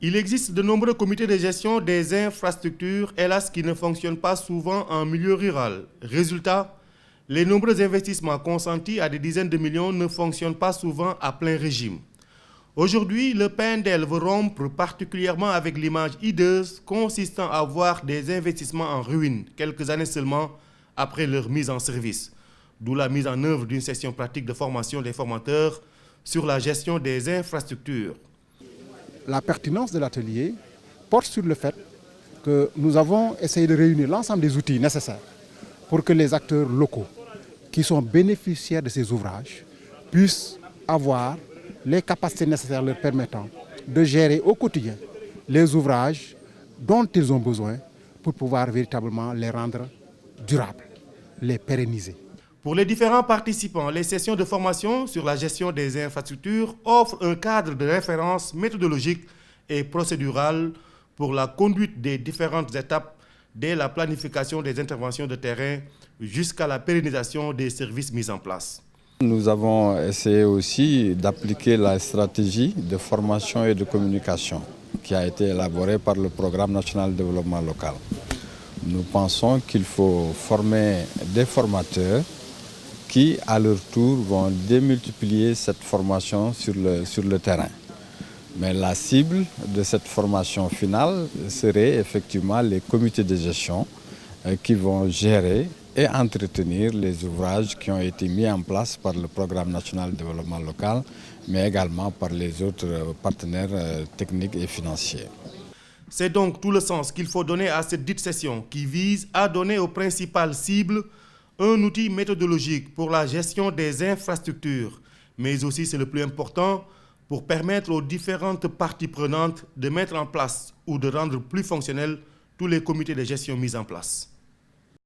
Il existe de nombreux comités de gestion des infrastructures, hélas, qui ne fonctionnent pas souvent en milieu rural. Résultat, les nombreux investissements consentis à des dizaines de millions ne fonctionnent pas souvent à plein régime. Aujourd'hui, le PNDL veut rompre particulièrement avec l'image hideuse consistant à voir des investissements en ruine quelques années seulement après leur mise en service. D'où la mise en œuvre d'une session pratique de formation des formateurs sur la gestion des infrastructures. La pertinence de l'atelier porte sur le fait que nous avons essayé de réunir l'ensemble des outils nécessaires pour que les acteurs locaux qui sont bénéficiaires de ces ouvrages puissent avoir les capacités nécessaires leur permettant de gérer au quotidien les ouvrages dont ils ont besoin pour pouvoir véritablement les rendre durables, les pérenniser. Pour les différents participants, les sessions de formation sur la gestion des infrastructures offrent un cadre de référence méthodologique et procédural pour la conduite des différentes étapes dès la planification des interventions de terrain jusqu'à la pérennisation des services mis en place. Nous avons essayé aussi d'appliquer la stratégie de formation et de communication qui a été élaborée par le Programme national de développement local. Nous pensons qu'il faut former des formateurs qui, à leur tour, vont démultiplier cette formation sur le terrain. Mais la cible de cette formation finale serait effectivement les comités de gestion qui vont gérer et entretenir les ouvrages qui ont été mis en place par le Programme national de développement local, mais également par les autres partenaires techniques et financiers. C'est donc tout le sens qu'il faut donner à cette dite session qui vise à donner aux principales cibles un outil méthodologique pour la gestion des infrastructures, mais aussi, c'est le plus important, pour permettre aux différentes parties prenantes de mettre en place ou de rendre plus fonctionnels tous les comités de gestion mis en place.